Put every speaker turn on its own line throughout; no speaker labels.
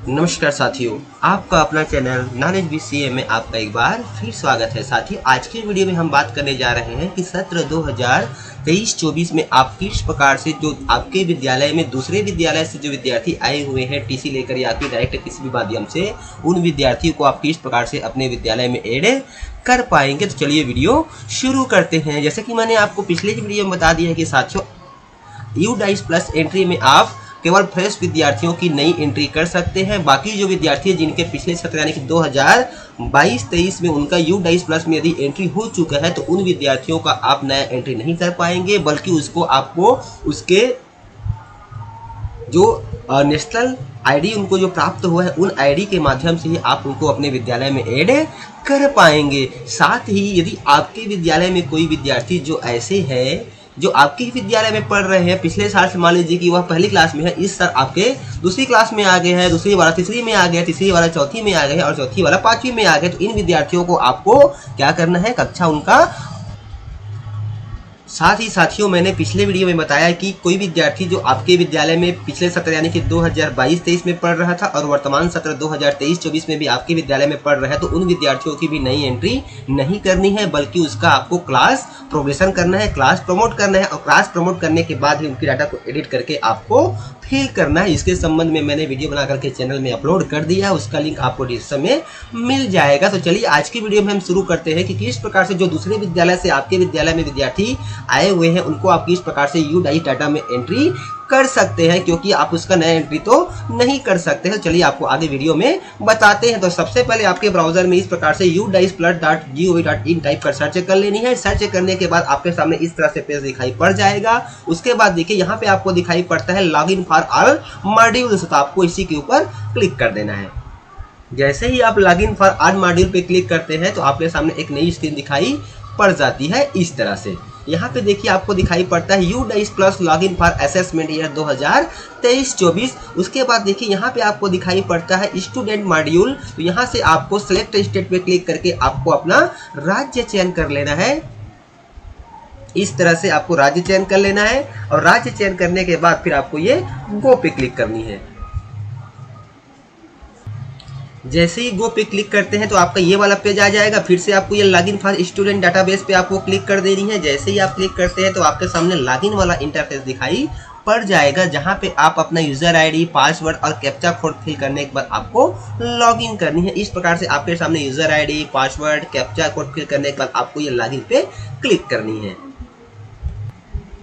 नमस्कार साथियों, आपका अपना चैनल नॉलेज बीसीए में आपका एक बार फिर स्वागत है। साथियों, आज की वीडियो में हम बात करने जा रहे हैं कि सत्र 2023-24 में आप किस प्रकार से जो आपके विद्यालय में दूसरे विद्यालय से जो विद्यार्थी आए हुए हैं टीसी लेकर या फिर डायरेक्ट किसी भी माध्यम से, उन विद्यार्थियों को आप किस प्रकार से अपने विद्यालय में ऐड कर पाएंगे। तो चलिए वीडियो शुरू करते हैं। जैसे कि मैंने आपको पिछले वीडियो में बता दिया है कि साथियों यूडाइस प्लस एंट्री में आप केवल फ्रेश विद्यार्थियों की नई एंट्री कर सकते हैं। बाकी जो विद्यार्थी जिनके पिछले सत्र यानी कि 2022-23 में उनका यूडाइस प्लस में यदि एंट्री हो चुका है तो उन विद्यार्थियों का आप नया एंट्री नहीं कर पाएंगे, बल्कि उसको आपको उसके जो नेशनल आईडी उनको जो प्राप्त हुआ है उन आईडी के माध्यम से ही आप उनको अपने विद्यालय में ऐड कर पाएंगे। साथ ही यदि आपके विद्यालय में कोई विद्यार्थी जो ऐसे है जो आपके विद्यालय में पढ़ रहे हैं, पिछले साल से मान लीजिए कि वह पहली क्लास में है, इस साल आपके दूसरी क्लास में आ गए हैं, दूसरी वाला तीसरी में आ गया, तीसरी वाला चौथी में आ गए और चौथी वाला पांचवी में आ गए, तो इन विद्यार्थियों को आपको क्या करना है, कक्षा उनका। साथ ही साथियों, मैंने पिछले वीडियो में बताया कि कोई विद्यार्थी जो आपके विद्यालय में पिछले सत्र यानी कि 2022-23 में पढ़ रहा था और वर्तमान सत्र 2023-24 में भी आपके विद्यालय में पढ़ रहा है, तो उन विद्यार्थियों की भी नई एंट्री नहीं करनी है, बल्कि उसका आपको क्लास प्रोग्रेशन करना है, क्लास प्रमोट करना है और क्लास प्रमोट करने के बाद ही उनकी डाटा को एडिट करके आपको फिल करना है। इसके संबंध में मैंने वीडियो बना करके चैनल में अपलोड कर दिया है, उसका लिंक आपको डिस्क्रिप्शन में मिल जाएगा। तो चलिए आज की वीडियो में हम शुरू करते हैं कि किस प्रकार से जो दूसरे विद्यालय से आपके विद्यालय में विद्यार्थी आए हुए हैं उनको आप किस प्रकार से यूडाइस डाटा में एंट्री कर सकते हैं, क्योंकि आप उसका नया एंट्री तो नहीं कर सकते हैं। चलिए आपको आगे वीडियो में बताते हैं। तो सबसे पहले आपके ब्राउजर में इस प्रकार से udaisplus.gov.in टाइप कर सर्च कर लेनी है। सर्च करने के बाद आपके सामने इस तरह से पेज दिखाई पड़ जाएगा। उसके बाद देखिए यहाँ पे आपको दिखाई पड़ता है लॉगिन फॉर ऑल मॉड्यूल्स, तो आपको इसी के ऊपर क्लिक कर देना है। जैसे ही आप लॉगिन फॉर ऑल मॉड्यूल पे क्लिक करते हैं तो आपके सामने एक नई स्क्रीन दिखाई पड़ जाती है इस तरह से। यहाँ पे देखिए आपको दिखाई पड़ता है UDISE plus login for assessment year 2023-24। उसके बाद देखिए यहाँ पे आपको दिखाई पड़ता है स्टूडेंट मॉड्यूल, तो यहाँ से आपको सिलेक्ट स्टेट पे क्लिक करके आपको अपना राज्य चयन कर लेना है। इस तरह से आपको राज्य चयन कर लेना है और राज्य चयन करने के बाद फिर आपको ये गो पे क्लिक करनी है। जैसे ही गो पे क्लिक करते हैं तो आपका ये वाला पेज आ जाएगा। फिर से आपको ये लॉगिन फॉर स्टूडेंट डाटाबेस पे आपको क्लिक कर देनी है। जैसे ही आप क्लिक करते हैं तो आपके सामने लॉगिन वाला इंटरफेस दिखाई पड़ जाएगा, जहां पे आप अपना यूजर आईडी, पासवर्ड और कैप्चा कोड फिल करने के बाद आपको लॉगिन करनी है। इस प्रकार से आपके सामने user ID, password, captcha code fill करने के बाद आपको ये लॉगिन पे क्लिक करनी है।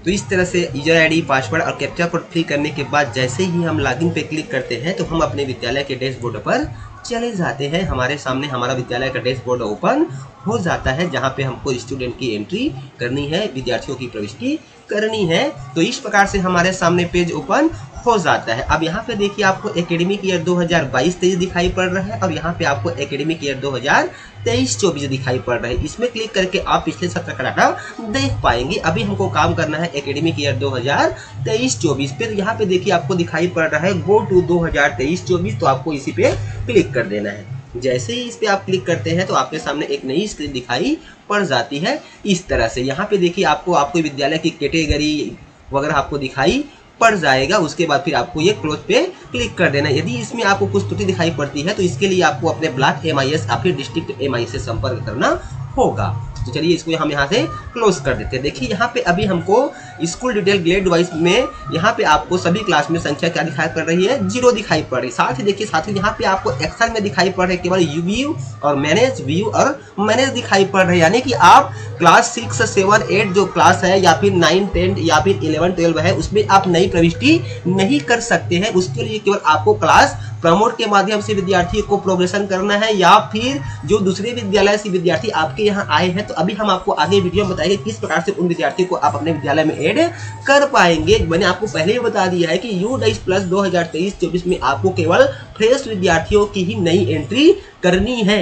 तो इस तरह से यूजर आईडी, पासवर्ड और कैप्चा कोड फिल करने के बाद जैसे ही हम लॉगिन पे क्लिक करते हैं तो हम अपने विद्यालय के डैशबोर्ड पर चले जाते हैं। हमारे सामने हमारा विद्यालय का डैशबोर्ड ओपन हो जाता है, जहां पे हमको स्टूडेंट की एंट्री करनी है, विद्यार्थियों की प्रविष्टि करनी है। तो इस प्रकार से हमारे सामने पेज ओपन हो जाता है। अब यहाँ पे देखिए आपको एकेडमिक ईयर 2022-23 दिखाई पड़ रहा है और यहाँ पे आपको एकेडमिक ईयर 2023-24 दिखाई पड़ रहा है। इसमें क्लिक करके आप पिछले सत्र का डाटा देख पाएंगे। अभी हमको काम करना है एकेडमिक ईयर 2023-24 पे। यहाँ पे देखिए आपको दिखाई पड़ रहा है गो टू 2023-24, तो आपको इसी पे क्लिक कर देना है। जैसे ही इस पे आप क्लिक करते हैं तो आपके सामने एक नई स्क्रीन दिखाई पड़ जाती है इस तरह से। यहाँ पे देखिए आपको विद्यालय की कैटेगरी वगैरह आपको दिखाई पड़ जाएगा। उसके बाद फिर आपको ये क्लोज पे क्लिक कर देना है। यदि इसमें आपको कुछ त्रुटि दिखाई पड़ती है तो इसके लिए आपको अपने ब्लॉक MIS या फिर डिस्ट्रिक्ट MIS से संपर्क करना होगा। तो चलिए इसको हम यहाँ से क्लोज कर देते हैं। देखिए यहाँ पे अभी हमको स्कूल डिटेल ग्रेड वाइज में यहाँ पे आपको सभी क्लास में संख्या क्या दिखाई पड़ रही है, 0 दिखाई पड़ रही है। साथ ही देखिए यहाँ पे आपको एक्सेल में दिखाई पड़ रहे केवल व्यू और मैनेज, व्यू और मैनेज दिखाई पड़ रहे हैं। यानी कि आप क्लास 6, 7, 8 जो क्लास है या फिर 9, 10 या फिर 11, 12 है उसमें आप नई प्रविष्टि नहीं कर सकते हैं। उसके लिए केवल आपको क्लास प्रमोट के माध्यम से विद्यार्थी को प्रोग्रेशन करना है, या फिर जो दूसरे विद्यालय से विद्यार्थी आपके यहाँ आए हैं। तो अभी हम आपको आगे वीडियो में बताएंगे किस प्रकार से उन विद्यार्थियों को आप अपने विद्यालय में ऐड कर पाएंगे। मैंने आपको पहले ही बता दिया है कि यूडाइस प्लस 2023-24 में आपको केवल फ्रेश विद्यार्थियों की ही नई एंट्री करनी है।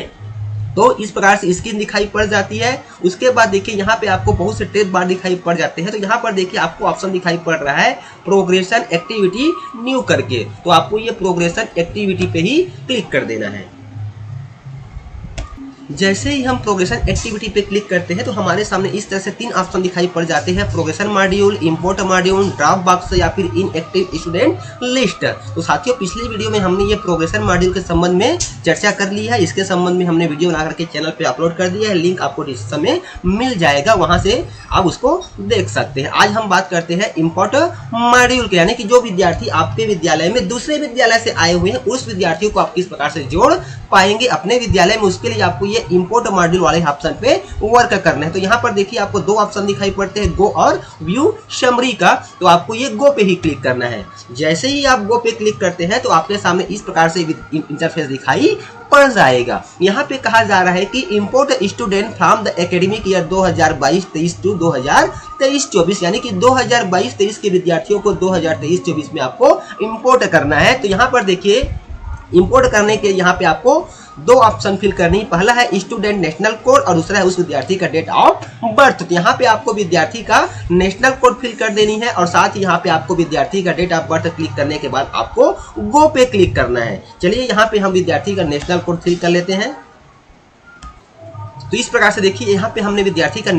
तो इस प्रकार से स्क्रीन दिखाई पड़ जाती है। उसके बाद देखिए यहाँ पे आपको बहुत से टेस्ट बार दिखाई पड़ जाते हैं। तो यहाँ पर देखिए आपको ऑप्शन दिखाई पड़ रहा है प्रोग्रेशन एक्टिविटी न्यू करके, तो आपको ये प्रोग्रेशन एक्टिविटी पे ही क्लिक कर देना है। जैसे ही हम प्रोग्रेशन एक्टिविटी पे क्लिक करते हैं तो हमारे सामने इस तरह से 3 ऑप्शन दिखाई पड़ जाते हैं, progression module, import module, drop box या फिर इनएक्टिव स्टूडेंट लिस्ट। तो साथियों पिछले वीडियो में हमने ये प्रोग्रेशन मॉड्यूल के संबंध में चर्चा कर ली है, इसके संबंध में हमने वीडियो बना करके चैनल पे अपलोड कर दिया है, लिंक आपको डिस्क्रिप्शन में मिल जाएगा, वहां से आप उसको देख सकते हैं। आज हम बात करते हैं इंपोर्ट मॉड्यूल के, यानी कि जो विद्यार्थी आपके विद्यालय में दूसरे विद्यालय से आए हुए हैं उस विद्यार्थियों को आप किस प्रकार से जोड़ पाएंगे अपने विद्यालय में। उसके लिए आपको ये इंपोर्ट मॉड्यूल वाले ऑप्शन पे वर्क करना है। तो यहाँ पर देखिए आपको 2 ऑप्शन दिखाई पड़ते हैं, गो और व्यू समरी का। तो आपको ये गो पे ही क्लिक करना है। जैसे ही आप गो पे क्लिक करते हैं तो आपके सामने इस प्रकार से इंटरफेस दिखाई पड़ जाएगा। यहाँ पे कहा जा रहा है कि import student from the academic year 2022-23 to 2023-24, यानी कि 2022-23 के विद्यार्थियों को 2023-24 में आपको इंपोर्ट करना है। तो यहाँ पर देखिए इंपोर्ट करने के यहाँ पे आपको 2 ऑप्शन फिल करनी, पहला है स्टूडेंट नेशनल कोड और दूसरा है उस विद्यार्थी का डेट ऑफ बर्थ। तो यहाँ पे आपको विद्यार्थी का नेशनल कोड फिल कर देनी है और साथ ही यहाँ पे आपको विद्यार्थी का डेट ऑफ बर्थ क्लिक करने के बाद आपको गो पे क्लिक करना है। चलिए यहाँ पे हम विद्यार्थी का नेशनल कोड फिल कर लेते हैं। तो इस प्रकार से देखिए यहाँ पे हमने विद्यार्थी का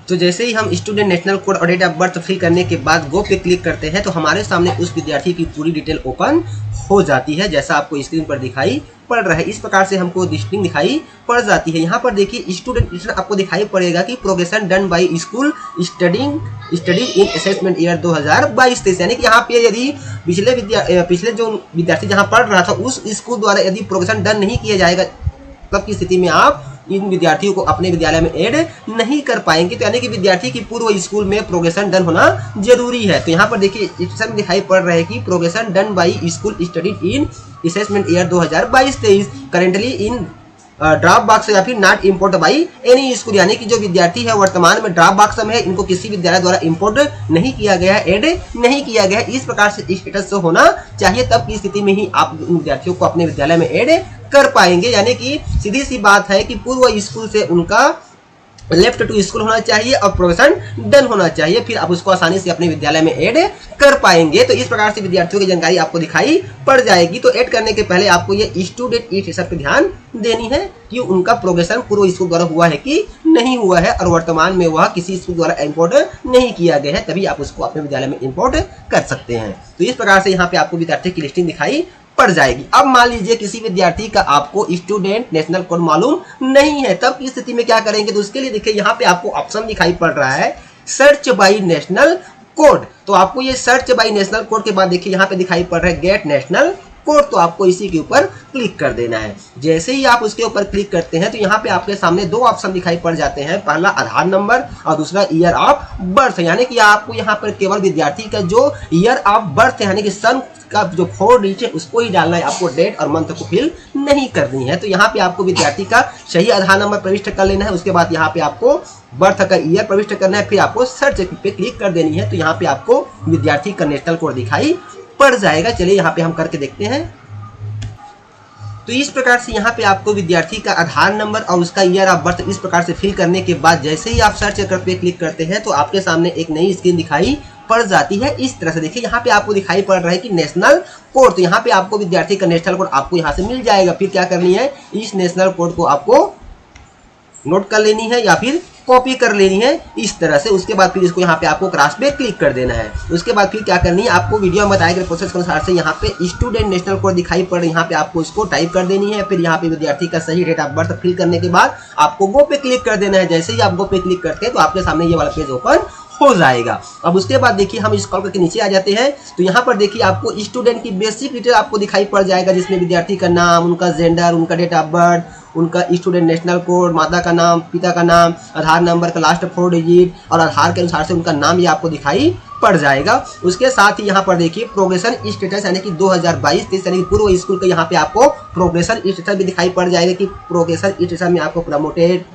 तो जैसे ही हम स्टूडेंट नेशनल कोड और डेट ऑफ बर्थ फिल करने के बाद गो पे क्लिक करते हैं तो हमारे सामने उस विद्यार्थी की पूरी डिटेल ओपन हो जाती है, जैसा आपको स्क्रीन पर दिखाई पड़ रहा है। इस प्रकार से हमको लिस्टिंग दिखाई पड़ जाती है। यहाँ पर देखिए स्टूडेंट आपको दिखाई पड़ेगा कि progression done by school study in assessment year 2022-23, यानी कि यहाँ पे यदि पिछले जो विद्यार्थी जहाँ पढ़ रहा था उस स्कूल द्वारा यदि प्रोग्रेशन डन नहीं किया जाएगा तब की स्थिति में आप इन विद्यार्थियों को अपने विद्यालय में ऐड नहीं कर पाएंगे। तो यानी कि विद्यार्थी की पूर्व स्कूल में प्रोग्रेशन डन होना जरूरी है। तो यहाँ पर देखिए स्टेटस दिखाई पड़ रहा है कि progression done by school studied in assessment year 2022-23 currently in drop box या फिर not import by any school, यानी कि जो विद्यार्थी है वर्तमान में ड्रॉप बॉक्स में है, इनको किसी विद्यालय द्वारा इंपोर्ट नहीं किया गया है, ऐड नहीं किया गया है। इस प्रकार से स्टेटस होना चाहिए, तब की स्थिति में ही आप विद्यार्थियों को अपने विद्यालय में ऐड कर पाएंगे। यानी कि सीधी सी बात है कि पूर्व स्कूल से उनका लेफ्ट टू स्कूल होना चाहिए और प्रोग्रेशन डन होना चाहिए, फिर आप उसको आसानी से अपने विद्यालय में ऐड कर पाएंगे। तो इस प्रकार से विद्यार्थियों की जानकारी आपको दिखाई पड़ जाएगी। तो ऐड करने के पहले आपको ये स्टूडेंट ई टीचर पे ध्यान देनी है कि उनका प्रोग्रेशन पूर्व स्कूल द्वारा हुआ है कि नहीं हुआ है और वर्तमान में वह किसी स्कूल द्वारा इंपोर्ट नहीं किया गया है, तभी आप उसको अपने विद्यालय में इंपोर्ट कर सकते हैं। तो इस प्रकार से यहाँ पे आपको विद्यार्थी की लिस्टिंग दिखाई पड़ जाएगी। अब मान लीजिए किसी विद्यार्थी का आपको स्टूडेंट नेशनल कोड मालूम नहीं है, तब की स्थिति में क्या करेंगे? तो उसके लिए देखिए यहाँ पे आपको ऑप्शन दिखाई पड़ रहा है सर्च बाय नेशनल कोड। तो आपको ये सर्च बाय नेशनल कोड के बाद देखिए यहाँ पे दिखाई पड़ रहा है गेट नेशनल कोड, तो आपको इसी के ऊपर क्लिक कर देना है। जैसे ही आप उसके ऊपर क्लिक करते हैं तो यहाँ पे आपके सामने 2 ऑप्शन दिखाई पड़ जाते हैं, पहला आधार नंबर और दूसरा ईयर ऑफ बर्थ, यानी कि आपको यहाँ पर केवल विद्यार्थी का जो ईयर ऑफ बर्थ है यानी कि सन का जो 4 डिजिट है उसको ही डालना है, आपको डेट और मंथ को फिल नहीं करनी है। तो यहाँ पे आपको विद्यार्थी का सही आधार नंबर प्रविष्ट कर लेना है, उसके बाद यहाँ पे आपको बर्थ का ईयर प्रविष्ट करना है, फिर आपको सर्च पे क्लिक कर देनी है। तो यहाँ पे आपको विद्यार्थी का नेशनल कोड दिखाई पड़ जाएगा। चलिए यहाँ पे हम करके देखते हैं। तो इस प्रकार से यहाँ पे आपको विद्यार्थी का आधार नंबर और उसका ईयर ऑफ बर्थ इस प्रकार से फिल करने के बाद जैसे ही आप सर्च पे क्लिक करते हैं तो आपके सामने एक नई स्क्रीन दिखाई पड़ जाती है। इस तरह से देखिए यहाँ पे आपको दिखाई पड़ रहा है कि नेशनल कोड, तो यहाँ पे आपको विद्यार्थी का नेशनल कोड आपको यहाँ से मिल जाएगा। फिर क्या करनी है, इस नेशनल कोड को आपको नोट कर लेनी है या फिर कॉपी कर लेनी है इस तरह से। उसके बाद फिर इसको यहाँ पे आपको क्रॉस पे क्लिक कर देना है। उसके बाद फिर क्या करनी है, आपको वीडियो में बताए गए प्रोसेस के अनुसार से यहाँ पे स्टूडेंट नेशनल कोड दिखाई पड़ रहा है, यहाँ पे आपको इसको टाइप कर देनी है। फिर यहाँ पे विद्यार्थी का सही डेट ऑफ बर्थ फिल करने के बाद आपको गो पे क्लिक कर देना है। जैसे ही आप गो पे क्लिक करते हैं तो आपके सामने ये वाला पेज ओपन हो जाएगा। अब उसके बाद देखिए हम स्क्रॉल करके नीचे आ जाते हैं तो यहाँ पर देखिए आपको स्टूडेंट की बेसिक डिटेल आपको दिखाई पड़ जाएगा, जिसमें विद्यार्थी का नाम, उनका जेंडर, उनका डेट ऑफ बर्थ, उनका स्टूडेंट नेशनल कोड, माता का नाम, पिता का नाम, आधार नंबर का लास्ट 4 डिजिट और आधार के अनुसार से उनका नाम ये आपको दिखाई पड़ जाएगा। उसके साथ ही यहाँ पर देखिए प्रोग्रेशन स्टेटस यानी कि 2022-23 यानी कि पूर्व स्कूल का यहाँ पे आपको प्रोग्रेशन स्टेटस भी दिखाई पड़ जाएगा कि प्रोग्रेशन स्टेटस में आपको प्रमोटेड।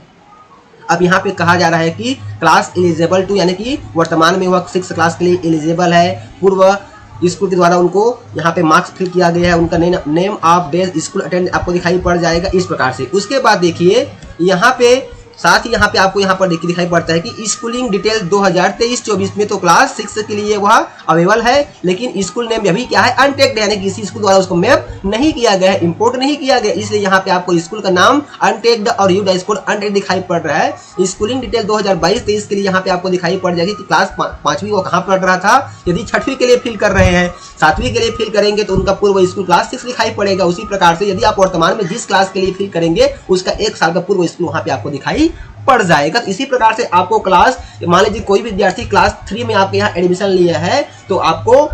अब यहाँ पे कहा जा रहा है कि क्लास एलिजिबल टू यानी कि वर्तमान में वह 6 क्लास के लिए एलिजिबल है, पूर्व स्कूल के द्वारा उनको यहाँ पे मार्क्स फिल किया गया है, उनका name of days school attend आपको दिखाई पड़ जाएगा इस प्रकार से। उसके बाद देखिए यहाँ पे साथ ही यहाँ पे आपको यहाँ पर देखिए दिखाई पड़ता है कि स्कूलिंग डिटेल 2023-24 में तो क्लास 6 के लिए वह अवेलेबल है, लेकिन स्कूल नेम अभी क्या है अनटेक्ड, यानी कि किसी स्कूल द्वारा उसको मैप नहीं किया गया है, इंपोर्ट नहीं किया गया, इसलिए यहाँ पे आपको स्कूल का नाम अनटेक्ड और यूड स्कूल अनटेक्ड दिखाई पड़ रहा है। स्कूलिंग डिटेल 2022-23 के लिए यहाँ पे आपको दिखाई पड़ जाएगी कि क्लास 5वीं वो कहाँ पढ़ रहा था। यदि 6वीं के लिए फिल कर रहे हैं, 7वीं के लिए फिल करेंगे तो उनका पूर्व स्कूल क्लास 6 दिखाई पड़ेगा। उसी प्रकार से यदि आप वर्तमान में जिस क्लास के लिए फिल करेंगे उसका 1 साल का पूर्व स्कूल वहाँ पे आपको दिखाई पड़ जाएगा। तो इसी प्रकार से आपको क्लास, मान लीजिए कोई विद्यार्थी क्लास 3 में आपके यहाँ एडमिशन लिया है तो आपको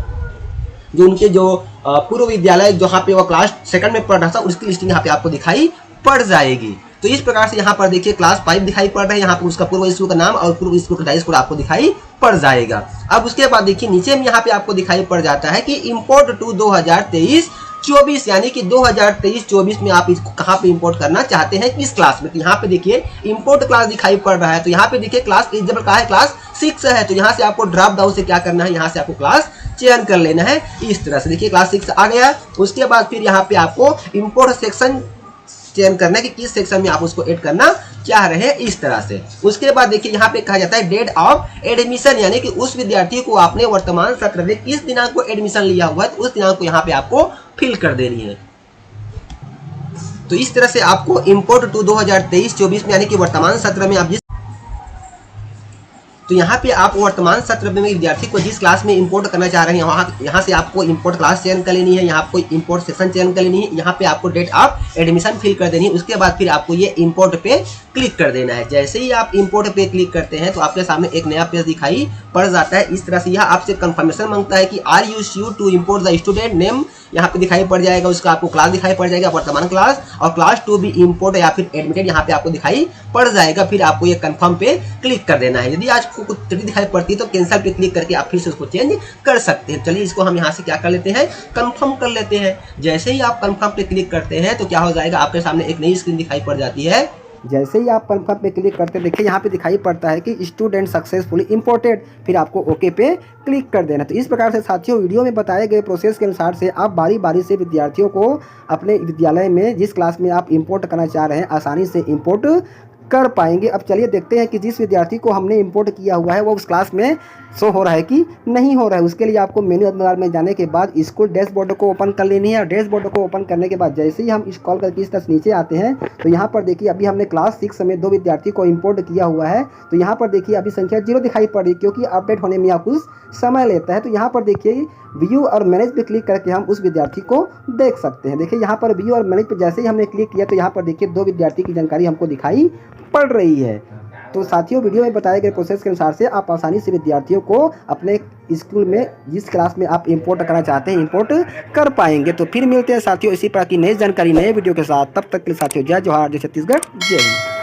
जो उनके जो पूर्व विद्यालय जहाँ पे वो क्लास 2 में पढ़ रहा था उसकी लिस्टिंग यहाँ पे आपको दिखाई पड़ जाएगी। तो इस प्रकार से यहाँ पर देखिए क्लास 5 दिखाई पड़ रहा है, यहाँ पर उसका पूर्व स्कूल का नाम और पूर्व स्कूल का डाई स्कूल आपको दिखाई पड़ जाएगा। अब उसके बाद देखिए नीचे में यहाँ पे आपको दिखाई पड़ जाता है कि इंपोर्ट टू 2023-24, यानी कि 2023-24 में आप इसको कहाँ पे इंपोर्ट करना चाहते हैं, किस क्लास में। तो यहाँ पे देखिए इंपोर्ट क्लास दिखाई पड़ रहा है, तो यहाँ पे देखिए क्लास एलिजिबल का है क्लास 6 है, तो यहाँ से आपको ड्रॉप डाउन से क्या करना है, यहाँ से आपको क्लास चयन कर लेना है। इस तरह से देखिए क्लास 6 आ गया। उसके बाद फिर यहाँ पे आपको इंपोर्ट सेक्शन चयन करना है कि किस सेक्शन में आप उसको ऐड करना चाह रहे हैं, इस तरह से। उसके बाद देखिए यहाँ पे कहा जाता है डेट ऑफ एडमिशन, यानी कि उस विद्यार्थी को आपने वर्तमान सत्र में किस दिनांक को एडमिशन लिया हुआ है, तो उस दिनांक को यहाँ पे आपको फिल कर देनी है। तो इस तरह से आपको इंपोर्ट टू 2023-24 में, यानी कि वर्तमान सत्र में आप जिस, तो यहाँ पे आप वर्तमान सत्र में विद्यार्थी को जिस क्लास में इंपोर्ट करना चाह रहे हैं यहाँ से आपको इंपोर्ट क्लास चयन कर लेनी है, यहाँ आपको इंपोर्ट सेक्शन चयन कर लेनी है, यहाँ पे आपको डेट ऑफ एडमिशन फिल कर देनी है। उसके बाद फिर आपको ये इंपोर्ट पे क्लिक कर देना है। जैसे ही आप इंपोर्ट पे क्लिक करते हैं तो आपके सामने एक नया पेज दिखाई पड़ जाता है। इस तरह से यह आपसे कंफर्मेशन मांगता है कि are you sure to import the student name, यहाँ पे दिखाई पड़ जाएगा, उसका आपको क्लास दिखाई पड़ जाएगा वर्तमान क्लास, और क्लास टू बी इंपोर्ट या फिर एडमिटेड यहाँ पे आपको दिखाई पड़ जाएगा। फिर आपको ये कंफर्म पे क्लिक कर देना है। यदि आज कुछ त्रुटि दिखाई पड़ती है तो कैंसिल पे क्लिक करके आप फिर से उसको चेंज कर सकते हैं। चलिए इसको हम यहाँ से क्या कर लेते हैं, कंफर्म कर लेते हैं। जैसे ही आप कंफर्म पे क्लिक करते हैं तो क्या हो जाएगा, आपके सामने एक नई स्क्रीन दिखाई पड़ जाती है।
जैसे ही आप कंफर्म पे क्लिक करते हैं देखिए यहाँ पे दिखाई पड़ता है कि स्टूडेंट सक्सेसफुली इंपोर्टेड, फिर आपको ओके पे क्लिक कर देना। तो इस प्रकार से साथियों वीडियो में बताए गए प्रोसेस के अनुसार से आप बारी बारी से विद्यार्थियों को अपने विद्यालय में जिस क्लास में आप इंपोर्ट करना चाह रहे हैं आसानी से इंपोर्ट कर पाएंगे। अब चलिए देखते हैं कि जिस विद्यार्थी को हमने इंपोर्ट किया हुआ है वो उस क्लास में शो हो रहा है कि नहीं हो रहा है। उसके लिए आपको मेन्यू बार में जाने के बाद स्कूल डैशबोर्ड को ओपन कर लेनी है, और डैशबोर्ड को ओपन करने के बाद जैसे ही हम स्क्रॉल करके इस तरह नीचे आते हैं तो यहाँ पर देखिए अभी हमने क्लास 6 में 2 विद्यार्थी को इंपोर्ट किया हुआ है। तो यहाँ पर देखिए अभी संख्या 0 दिखाई पड़ रही है क्योंकि अपडेट होने में कुछ समय लेता है। तो यहाँ पर देखिए व्यू और मैनेज पे क्लिक करके हम उस विद्यार्थी को देख सकते हैं। देखिए यहाँ पर व्यू और मैनेज पे जैसे ही हमने क्लिक किया तो यहाँ पर देखिए 2 विद्यार्थी की जानकारी हमको दिखाई पड़ रही है। तो साथियों वीडियो में बताए गए प्रोसेस के अनुसार से आप आसानी से विद्यार्थियों को अपने स्कूल में जिस क्लास में आप इंपोर्ट करना चाहते हैं इंपोर्ट कर पाएंगे। तो फिर मिलते हैं साथियों इसी प्रकार की नई जानकारी नए वीडियो के साथ। तब तक के लिए साथियों जय जोहार, जय छत्तीसगढ़, जय हिंद।